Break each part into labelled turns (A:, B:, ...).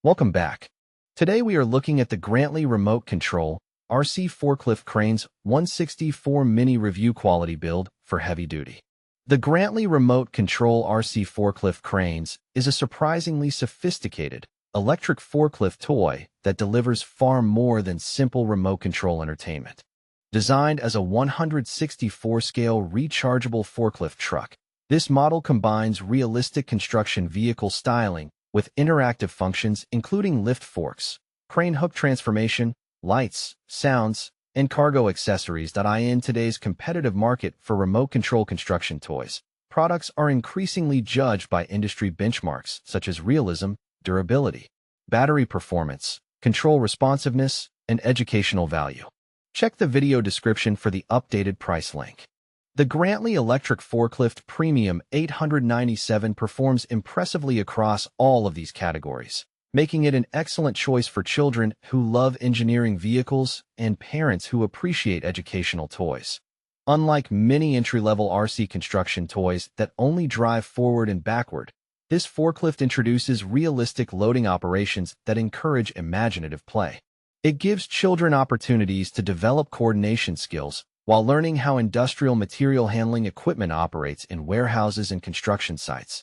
A: Welcome back. Today we are looking at the GRANTLEY Remote Control RC Forklift Cranes 164 Mini Review Quality Build for Heavy Duty. The GRANTLEY Remote Control RC Forklift Cranes is a surprisingly sophisticated electric forklift toy that delivers far more than simple remote control entertainment. Designed as a 164-scale rechargeable forklift truck, this model combines realistic construction vehicle styling with interactive functions including lift forks, crane hook transformation, lights, sounds, and cargo accessories. In today's competitive market for remote control construction toys, products are increasingly judged by industry benchmarks such as realism, durability, battery performance, control responsiveness, and educational value. Check the video description for the updated price link. The GRANTLEY Electric Forklift Premium 897 performs impressively across all of these categories, making it an excellent choice for children who love engineering vehicles and parents who appreciate educational toys. Unlike many entry-level RC construction toys that only drive forward and backward, this forklift introduces realistic loading operations that encourage imaginative play. It gives children opportunities to develop coordination skills while learning how industrial material handling equipment operates in warehouses and construction sites.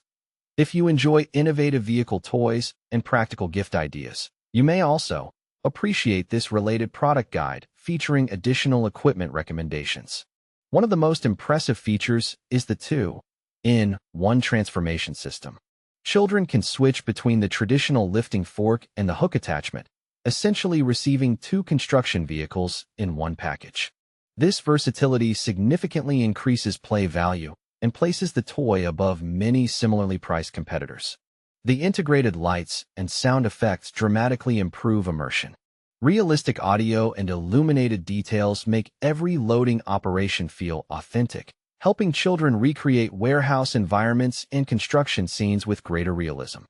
A: If you enjoy innovative vehicle toys and practical gift ideas, you may also appreciate this related product guide featuring additional equipment recommendations. One of the most impressive features is the 2-in-1 transformation system. Children can switch between the traditional lifting fork and the hook attachment, essentially receiving two construction vehicles in one package. This versatility significantly increases play value and places the toy above many similarly priced competitors. The integrated lights and sound effects dramatically improve immersion. Realistic audio and illuminated details make every loading operation feel authentic, helping children recreate warehouse environments and construction scenes with greater realism.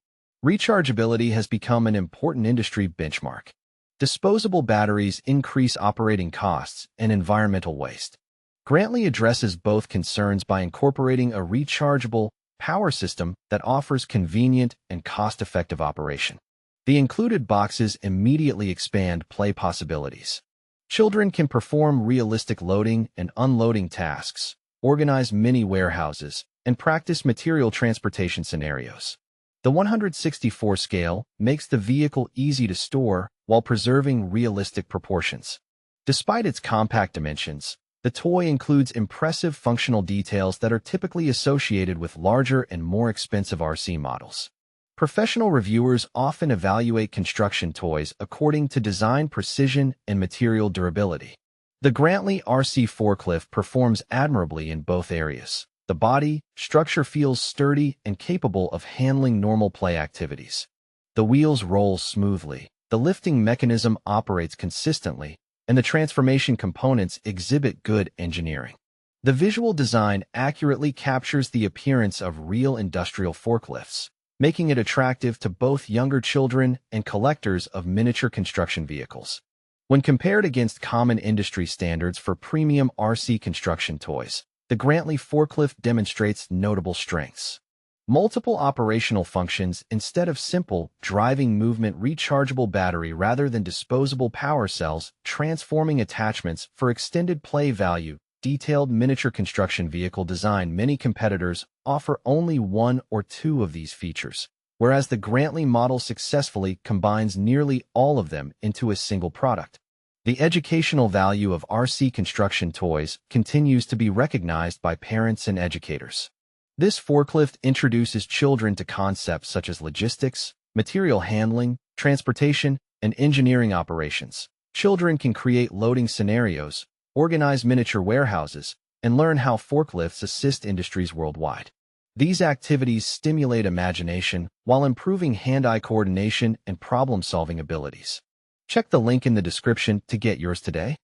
A: Rechargeability has become an important industry benchmark. Disposable batteries increase operating costs and environmental waste. GRANTLEY addresses both concerns by incorporating a rechargeable power system that offers convenient and cost-effective operation. The included boxes immediately expand play possibilities. Children can perform realistic loading and unloading tasks, organize mini warehouses, and practice material transportation scenarios. The 164 scale makes the vehicle easy to store while preserving realistic proportions. Despite its compact dimensions, the toy includes impressive functional details that are typically associated with larger and more expensive RC models. Professional reviewers often evaluate construction toys according to design precision and material durability. The GRANTLEY RC forklift performs admirably in both areas. The body structure feels sturdy and capable of handling normal play activities. The wheels roll smoothly, the lifting mechanism operates consistently, and the transformation components exhibit good engineering. The visual design accurately captures the appearance of real industrial forklifts, making it attractive to both younger children and collectors of miniature construction vehicles. When compared against common industry standards for premium RC construction toys, the GRANTLEY forklift demonstrates notable strengths. Multiple operational functions instead of simple driving movement, rechargeable battery rather than disposable power cells, transforming attachments for extended play value, detailed miniature construction vehicle design. Many competitors offer only one or two of these features, whereas the GRANTLEY model successfully combines nearly all of them into a single product. The educational value of RC construction toys continues to be recognized by parents and educators. This forklift introduces children to concepts such as logistics, material handling, transportation, and engineering operations. Children can create loading scenarios, organize miniature warehouses, and learn how forklifts assist industries worldwide. These activities stimulate imagination while improving hand-eye coordination and problem-solving abilities. Check the link in the description to get yours today.